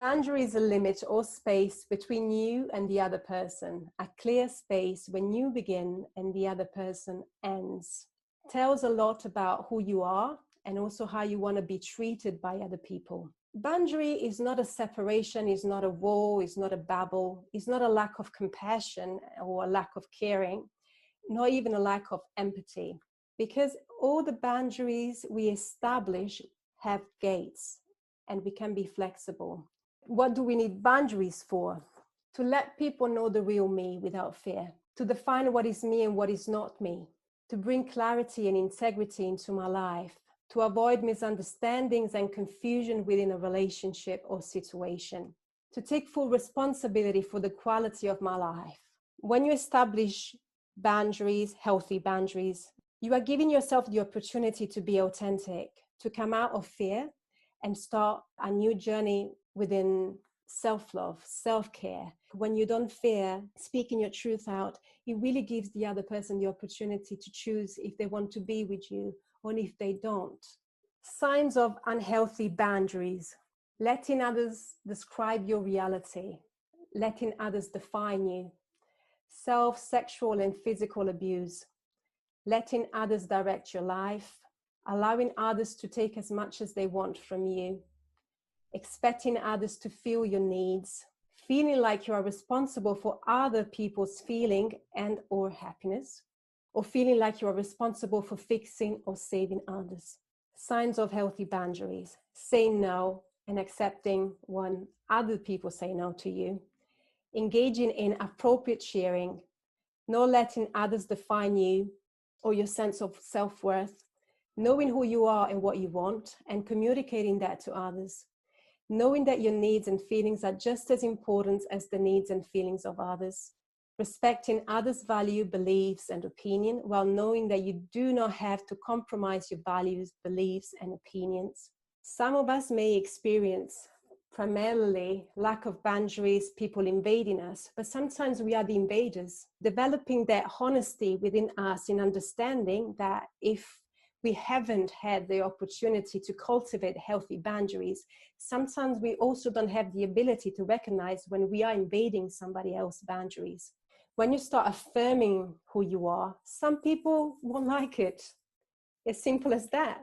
Boundary is a limit or space between you and the other person, a clear space when you begin and the other person ends. It tells a lot about who you are and also how you want to be treated by other people. Boundary is not a separation, is not a wall, is not a bubble, is not a lack of compassion or a lack of caring, not even a lack of empathy. Because all the boundaries we establish have gates and we can be flexible. What do we need boundaries for? To let people know the real me without fear, to define what is me and what is not me, to bring clarity and integrity into my life, to avoid misunderstandings and confusion within a relationship or situation, to take full responsibility for the quality of my life. When you establish boundaries, healthy boundaries, you are giving yourself the opportunity to be authentic, to come out of fear and start a new journey within self-love, self-care. When you don't fear speaking your truth out, it really gives the other person the opportunity to choose if they want to be with you or if they don't. Signs of unhealthy boundaries: letting others describe your reality, letting others define you, sexual and physical abuse, letting others direct your life, allowing others to take as much as they want from you, expecting others to feel your needs, feeling like you are responsible for other people's feeling and or happiness, or feeling like you are responsible for fixing or saving others. Signs of healthy boundaries: saying no and accepting when other people say no to you, engaging in appropriate sharing, not letting others define you or your sense of self-worth, knowing who you are and what you want and communicating that to others, knowing that your needs and feelings are just as important as the needs and feelings of others, respecting others' value, beliefs, and opinion, while knowing that you do not have to compromise your values, beliefs, and opinions. Some of us may experience primarily lack of boundaries, people invading us, but sometimes we are the invaders. Developing that honesty within us in understanding that if we haven't had the opportunity to cultivate healthy boundaries, sometimes we also don't have the ability to recognize when we are invading somebody else's boundaries. When you start affirming who you are, some people won't like it. As simple as that.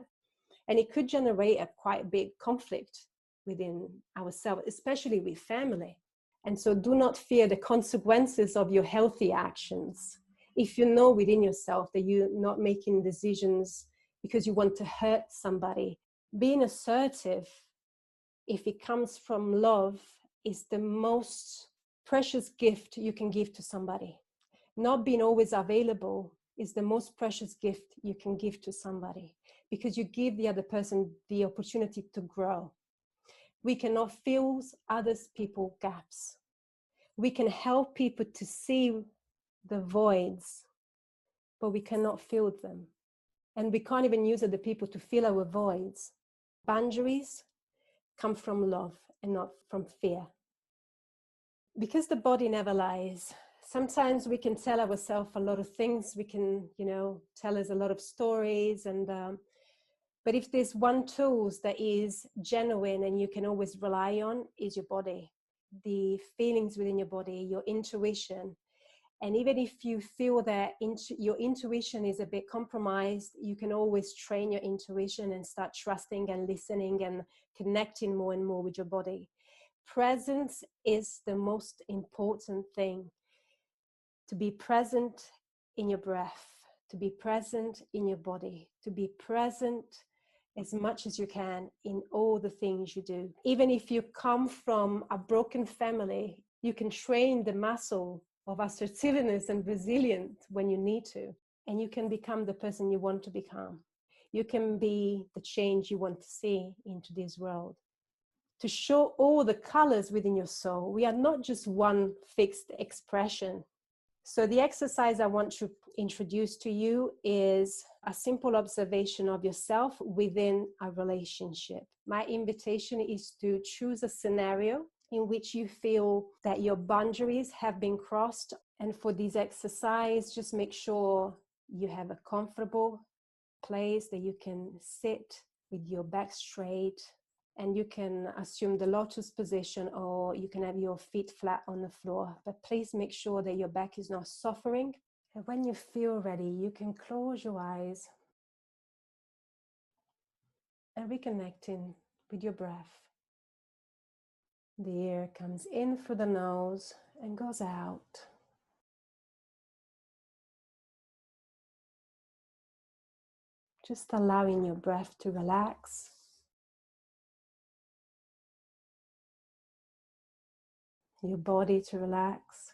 And it could generate a quite big conflict within ourselves, especially with family. And so do not fear the consequences of your healthy actions. If you know within yourself that you're not making decisions because you want to hurt somebody, being assertive, if it comes from love, is the most precious gift you can give to somebody. Not being always available is the most precious gift you can give to somebody, because you give the other person the opportunity to grow. We cannot fill others people's gaps. We can help people to see the voids, but we cannot fill them. And we can't even use other people to fill our voids. Boundaries come from love and not from fear. Because the body never lies, sometimes we can tell ourselves a lot of things. We can, tell us a lot of stories. But if there's one tool that is genuine and you can always rely on, is your body, the feelings within your body, your intuition. And even if you feel that your intuition is a bit compromised, you can always train your intuition and start trusting and listening and connecting more and more with your body. Presence is the most important thing. To be present in your breath, to be present in your body, to be present as much as you can in all the things you do. Even if you come from a broken family, you can train the muscle of assertiveness and resilience when you need to, and you can become the person you want to become. You can be the change you want to see into this world. To show all the colors within your soul, we are not just one fixed expression. So the exercise I want to introduce to you is a simple observation of yourself within a relationship. My invitation is to choose a scenario in which you feel that your boundaries have been crossed. And for this exercise, just make sure you have a comfortable place that you can sit with your back straight and you can assume the lotus position, or you can have your feet flat on the floor, but please make sure that your back is not suffering. And when you feel ready, you can close your eyes and reconnecting with your breath. The air comes in through the nose and goes out. Just allowing your breath to relax. Your body to relax.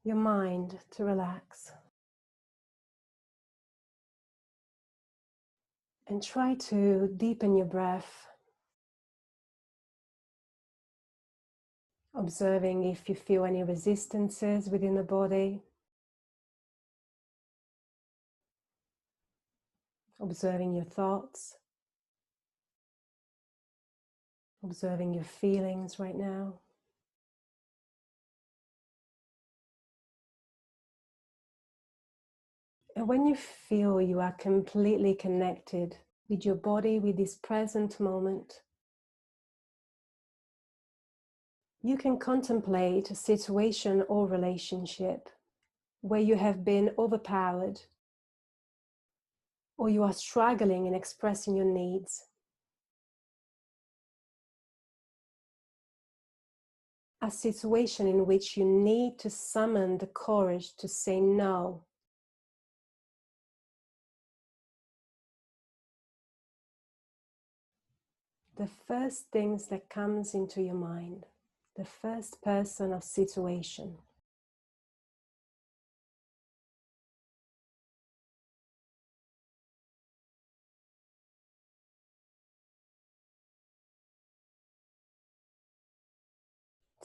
Your mind to relax. And try to deepen your breath, observing if you feel any resistances within the body, observing your thoughts, observing your feelings right now. And when you feel you are completely connected with your body, with this present moment, you can contemplate a situation or relationship where you have been overpowered, or you are struggling in expressing your needs. A situation in which you need to summon the courage to say no. The first things that comes into your mind, the first person or situation.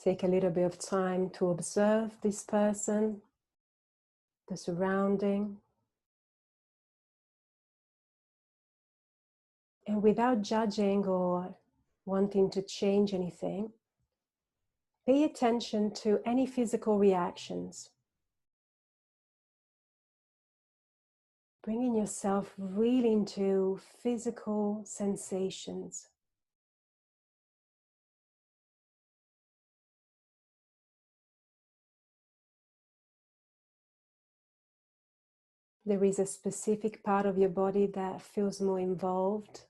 Take a little bit of time to observe this person, the surrounding, and without judging or wanting to change anything, pay attention to any physical reactions. Bringing yourself really into physical sensations. There is a specific part of your body that feels more involved.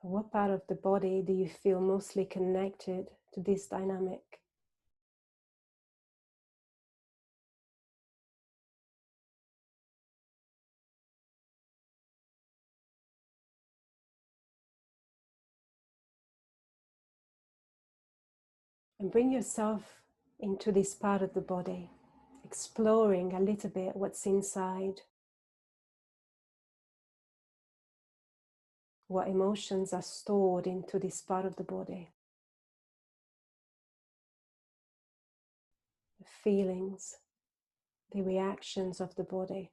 What part of the body do you feel mostly connected to this dynamic? And bring yourself into this part of the body, exploring a little bit what's inside. What emotions are stored into this part of the body. The feelings, the reactions of the body.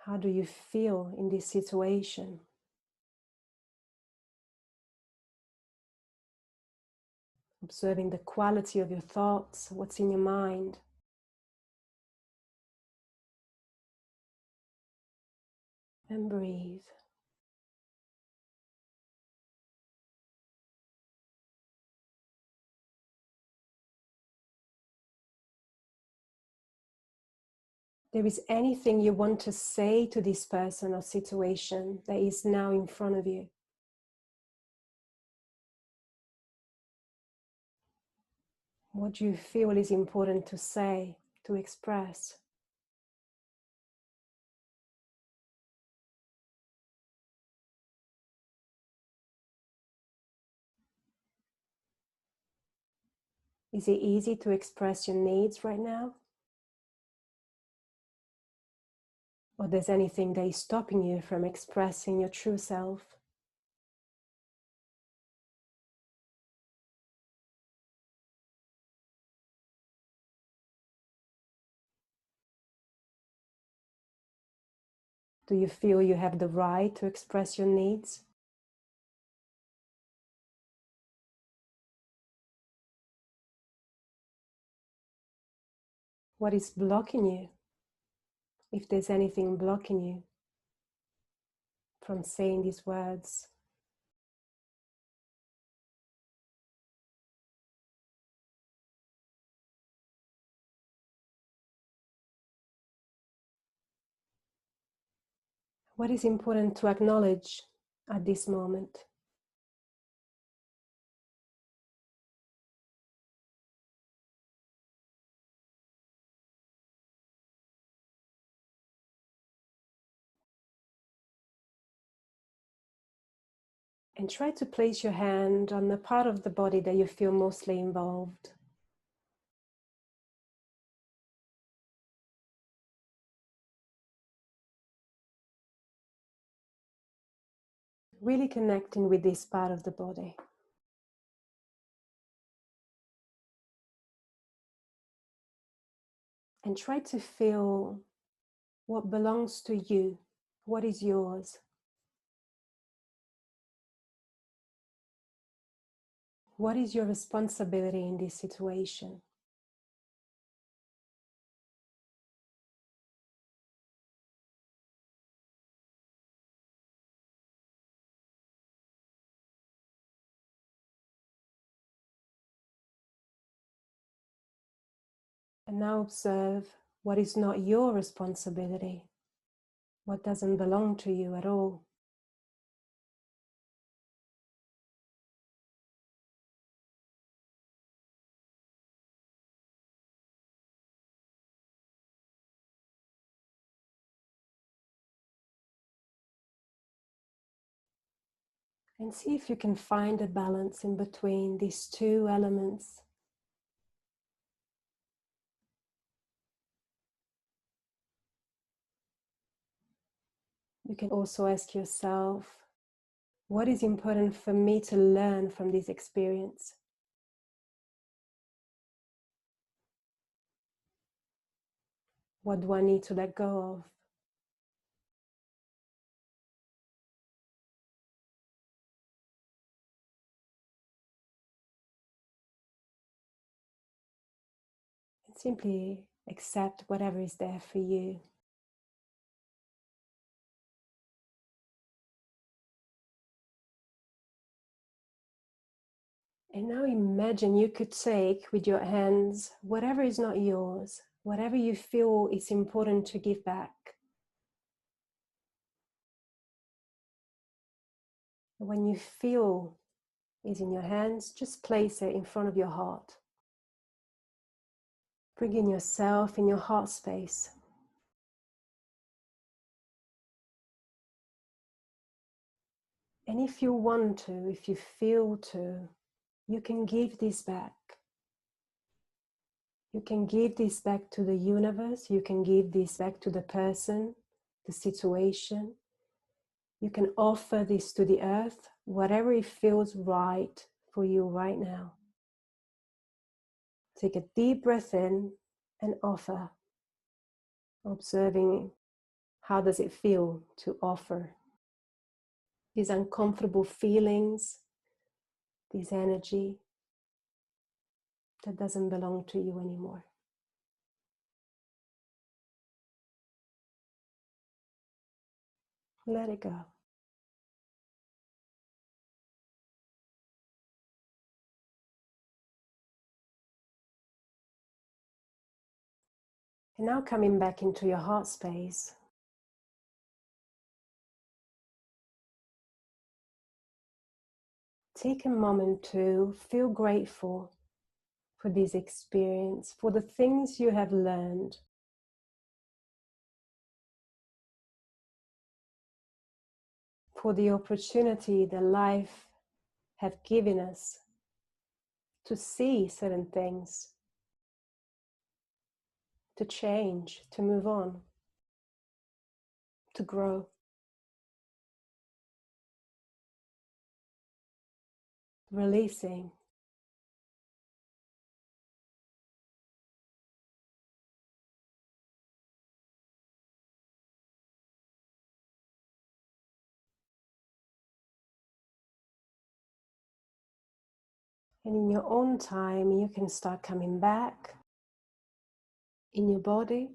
How do you feel in this situation? Observing the quality of your thoughts, what's in your mind. And breathe. There is anything you want to say to this person or situation that is now in front of you. What do you feel is important to say, to express? Is it easy to express your needs right now? Or there's anything that is stopping you from expressing your true self? Do you feel you have the right to express your needs? What is blocking you? If there's anything blocking you from saying these words. What is important to acknowledge at this moment? And try to place your hand on the part of the body that you feel mostly involved. Really connecting with this part of the body. And try to feel what belongs to you, what is yours. What is your responsibility in this situation? And now observe what is not your responsibility, what doesn't belong to you at all. And see if you can find a balance in between these two elements. You can also ask yourself, what is important for me to learn from this experience? What do I need to let go of? And simply accept whatever is there for you. And now imagine you could take with your hands whatever is not yours, whatever you feel is important to give back. When you feel is in your hands, just place it in front of your heart. Bring in yourself in your heart space. And if you want to, if you feel to, you can give this back. You can give this back to the universe. You can give this back to the person, the situation. You can offer this to the earth, whatever it feels right for you right now. Take a deep breath in and offer, observing how does it feel to offer these uncomfortable feelings, this energy that doesn't belong to you anymore. Let it go. And now coming back into your heart space, take a moment to feel grateful for this experience, for the things you have learned, for the opportunity that life have given us to see certain things, to change, to move on, to grow. Releasing. And in your own time, you can start coming back in your body.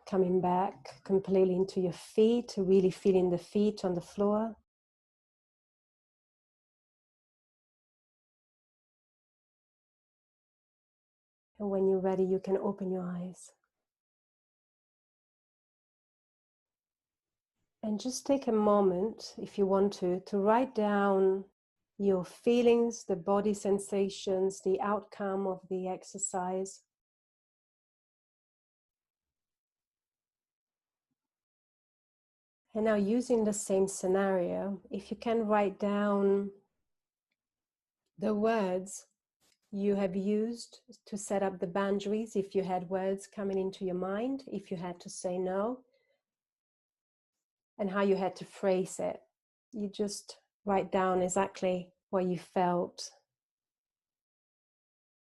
Coming back completely into your feet, really feeling the feet on the floor. And when you're ready, you can open your eyes. And just take a moment, if you want to write down your feelings, the body sensations, the outcome of the exercise. And now, using the same scenario, if you can write down the words you have used to set up the boundaries, if you had words coming into your mind, if you had to say no, and how you had to phrase it. You just write down exactly what you felt.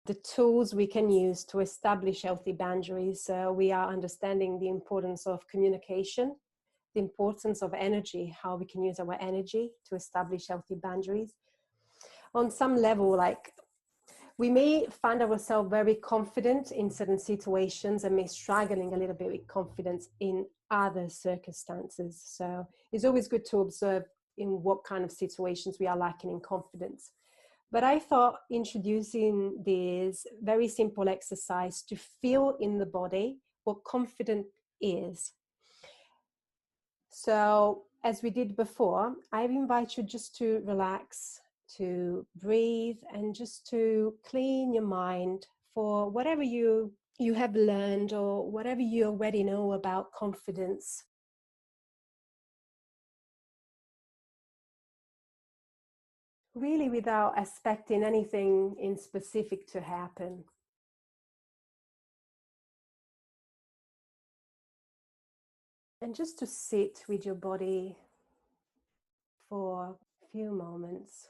The tools we can use to establish healthy boundaries, we are understanding the importance of communication, the importance of energy, how we can use our energy to establish healthy boundaries. On some level, like, we may find ourselves very confident in certain situations and may struggling a little bit with confidence in other circumstances. So it's always good to observe in what kind of situations we are lacking in confidence. But I thought introducing this very simple exercise to feel in the body what confidence is. So as we did before, I invite you just to relax, to breathe, and just to clean your mind for whatever you have learned or whatever you already know about confidence. Really without expecting anything in specific to happen. And just to sit with your body for a few moments.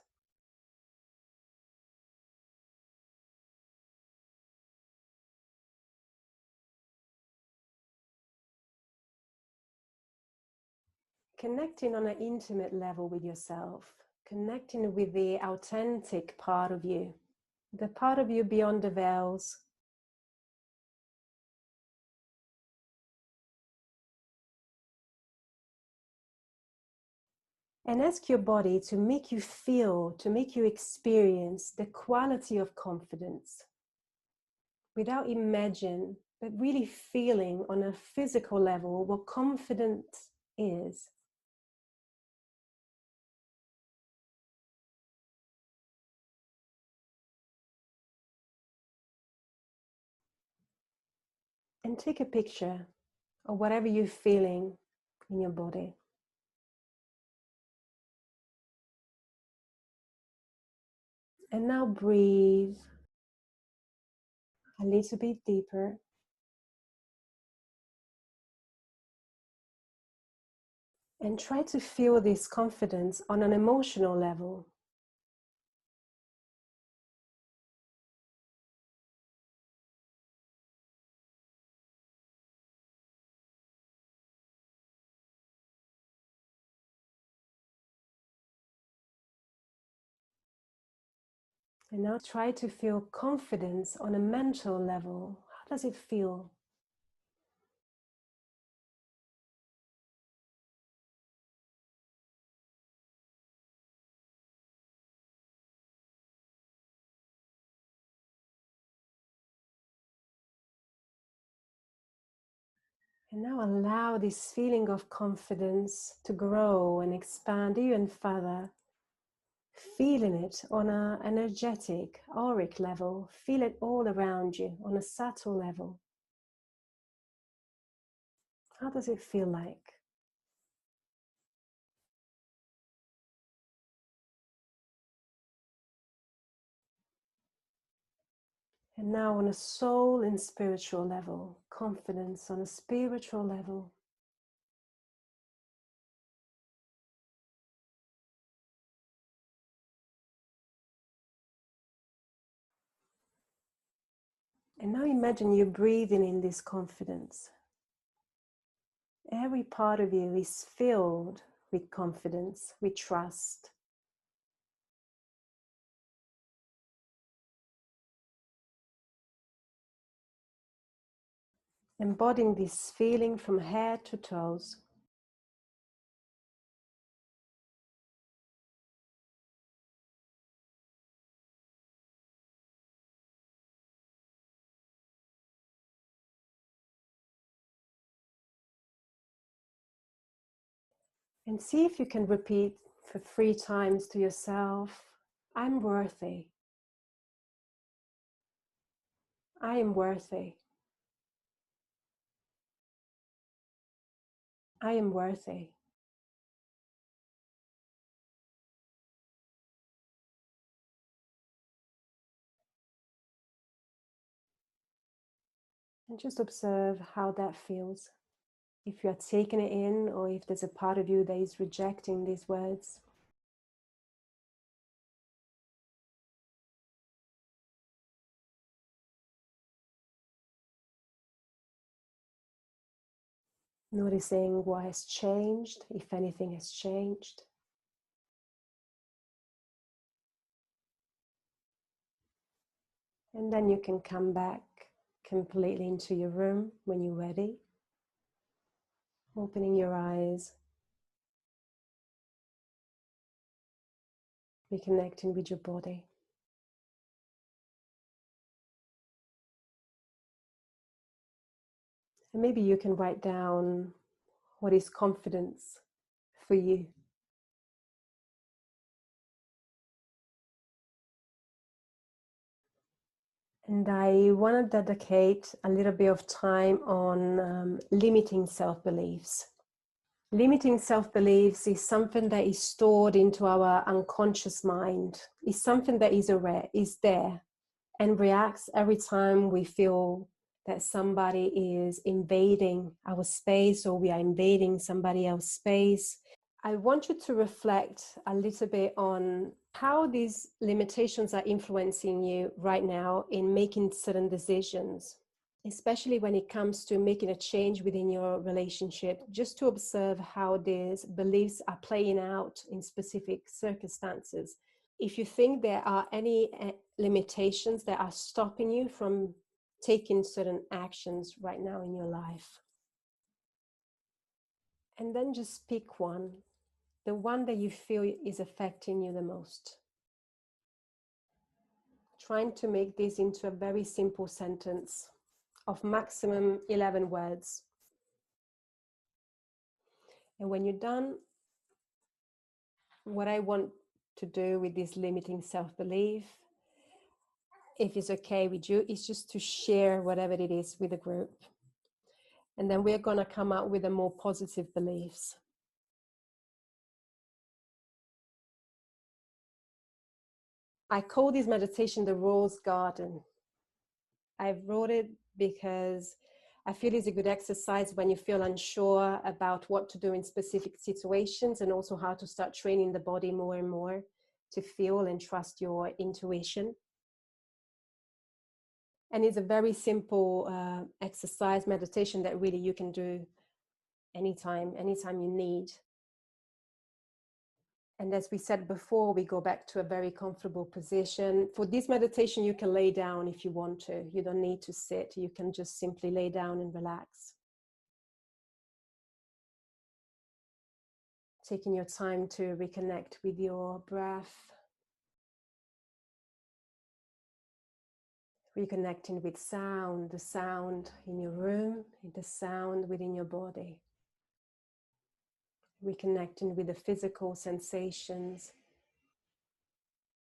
Connecting on an intimate level with yourself, connecting with the authentic part of you, the part of you beyond the veils. And ask your body to make you feel, to make you experience the quality of confidence without imagine, but really feeling on a physical level what confidence is. And take a picture of whatever you're feeling in your body. And now breathe a little bit deeper. And try to feel this confidence on an emotional level. And now try to feel confidence on a mental level. How does it feel? And now allow this feeling of confidence to grow and expand even further. Feeling it on an energetic, auric level. Feel it all around you on a subtle level. How does it feel like? And now on a soul and spiritual level, confidence on a spiritual level. And now imagine you breathing in this confidence. Every part of you is filled with confidence, with trust. Embodying this feeling from head to toes. And see if you can repeat for 3 times to yourself, I'm worthy. I am worthy. I am worthy. And just observe how that feels. If you are taking it in, or if there's a part of you that is rejecting these words. Noticing what has changed, if anything has changed. And then you can come back completely into your room when you're ready. Opening your eyes. Reconnecting with your body. And maybe you can write down what is confidence for you. And I want to dedicate a little bit of time on limiting self-beliefs. Limiting self-beliefs is something that is stored into our unconscious mind. It's something that is there and reacts every time we feel that somebody is invading our space, or we are invading somebody else's space. I want you to reflect a little bit on how these limitations are influencing you right now in making certain decisions, especially when it comes to making a change within your relationship, just to observe how these beliefs are playing out in specific circumstances. If you think there are any limitations that are stopping you from taking certain actions right now in your life, and then just pick one, the one that you feel is affecting you the most. Trying to make this into a very simple sentence of maximum 11 words. And when you're done, what I want to do with this limiting self-belief, if it's okay with you, is just to share whatever it is with the group. And then we're going to come up with the more positive beliefs. I call this meditation the Rose Garden. I wrote it because I feel it's a good exercise when you feel unsure about what to do in specific situations, and also how to start training the body more and more to feel and trust your intuition. And it's a very simple exercise, meditation that really you can do anytime you need. And as we said before, we go back to a very comfortable position. For this meditation, you can lay down if you want to. You don't need to sit. You can just simply lay down and relax. Taking your time to reconnect with your breath. Reconnecting with sound, the sound in your room, the sound within your body. Reconnecting with the physical sensations,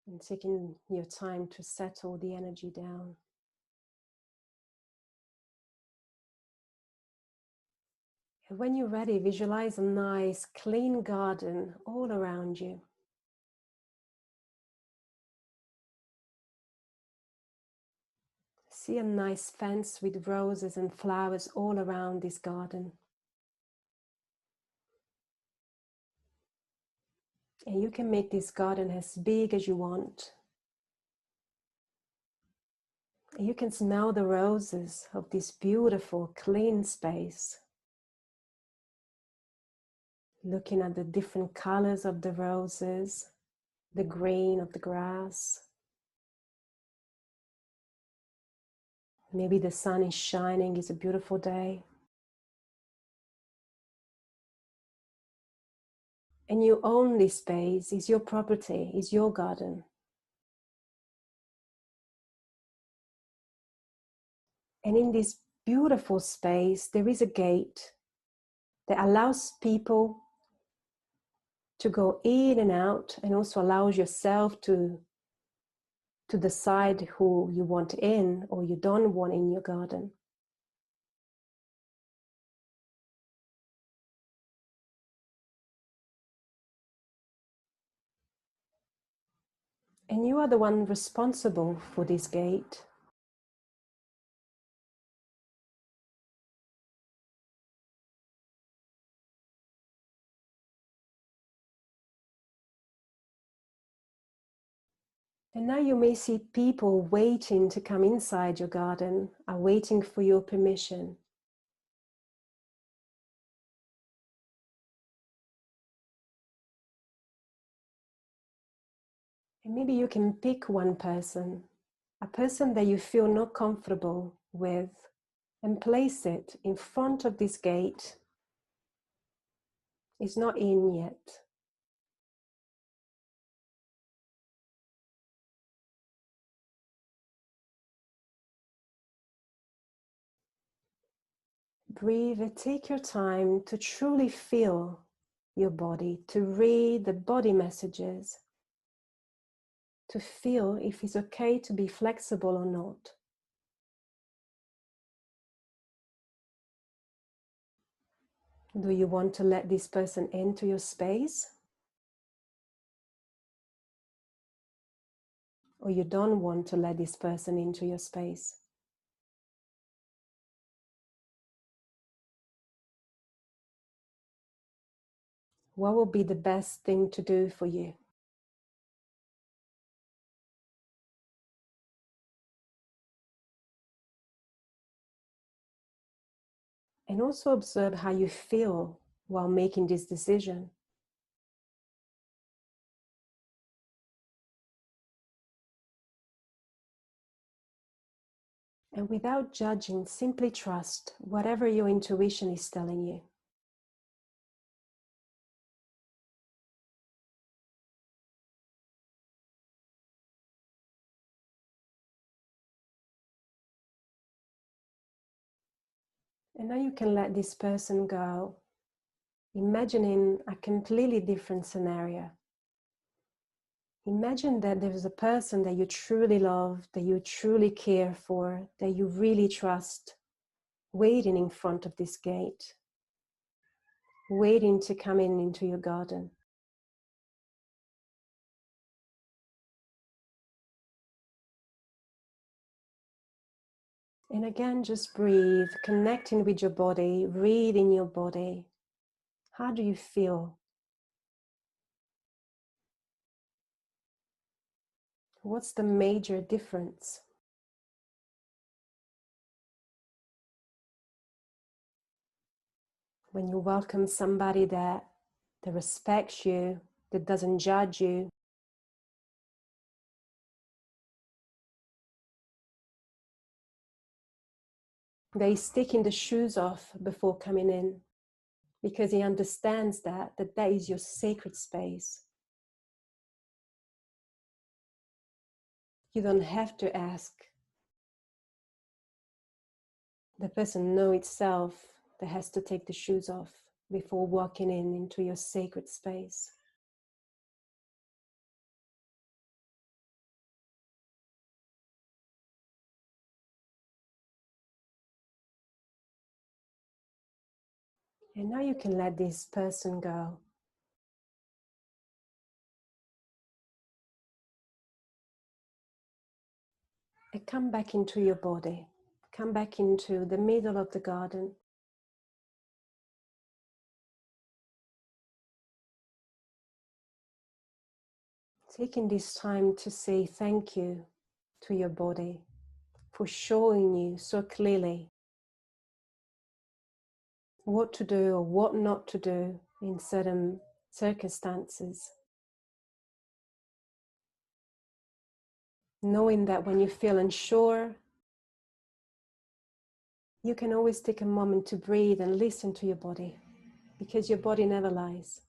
and taking your time to settle the energy down. And when you're ready, visualize a nice, clean garden all around you. See a nice fence with roses and flowers all around this garden. And you can make this garden as big as you want. And you can smell the roses of this beautiful, clean space. Looking at the different colors of the roses, the green of the grass. Maybe the sun is shining, it's a beautiful day. And you own this space, it's your property, it's your garden. And in this beautiful space, there is a gate that allows people to go in and out, and also allows yourself to decide who you want in or you don't want in your garden. And you are the one responsible for this gate. And now you may see people waiting to come inside your garden, are waiting for your permission. And maybe you can pick one person, a person that you feel not comfortable with, and place it in front of this gate. It's not in yet. Breathe and take your time to truly feel your body, to read the body messages, to feel if it's okay to be flexible or not. Do you want to let this person into your space? Or you don't want to let this person into your space? What will be the best thing to do for you? And also observe how you feel while making this decision. And without judging, simply trust whatever your intuition is telling you. And now you can let this person go, imagining a completely different scenario. Imagine that there is a person that you truly love, that you truly care for, that you really trust, waiting in front of this gate, waiting to come in into your garden. And again, just breathe, connecting with your body, reading your body. How do you feel? What's the major difference? When you welcome somebody that respects you, that doesn't judge you, that is taking the shoes off before coming in, because he understands that is your sacred space. You don't have to ask. The person knows itself that has to take the shoes off before walking in into your sacred space. And now you can let this person go. And come back into your body. Come back into the middle of the garden. Taking this time to say thank you to your body for showing you so clearly what to do or what not to do in certain circumstances. Knowing that when you feel unsure, You can always take a moment to breathe and listen to your body, because your body never lies.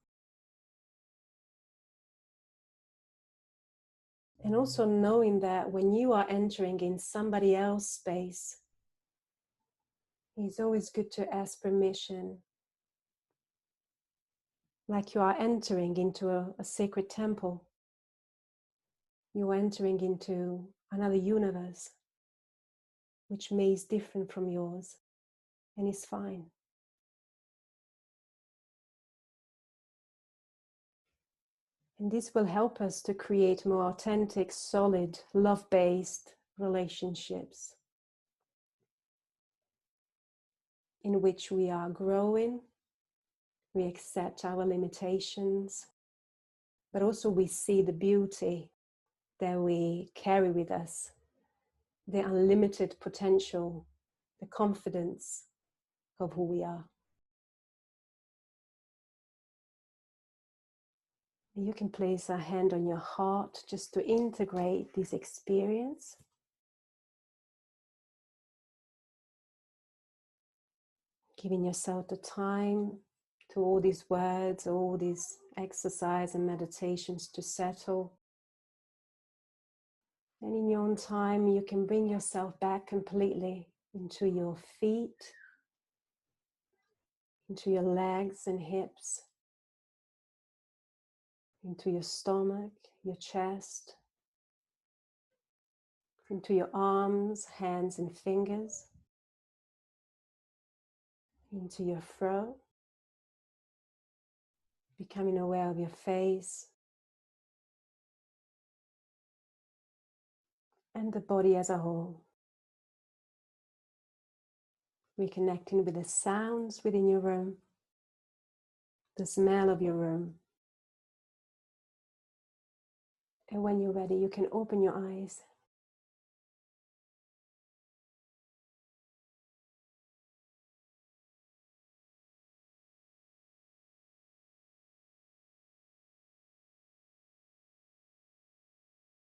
And also knowing that when you are entering in somebody else's space, it's always good to ask permission, like you are entering into a sacred temple. You are entering into another universe, which may is different from yours, and it's fine. And this will help us to create more authentic, solid, love-based relationships in which we are growing, we accept our limitations, but also we see the beauty that we carry with us, the unlimited potential, the confidence of who we are. You can place a hand on your heart just to integrate this experience. Giving yourself the time to all these words, all these exercise and meditations to settle. And in your own time, you can bring yourself back completely into your feet, into your legs and hips, into your stomach, your chest, into your arms, hands and fingers, into your throat, becoming aware of your face and the body as a whole. Reconnecting with the sounds within your room, the smell of your room. And when you're ready, you can open your eyes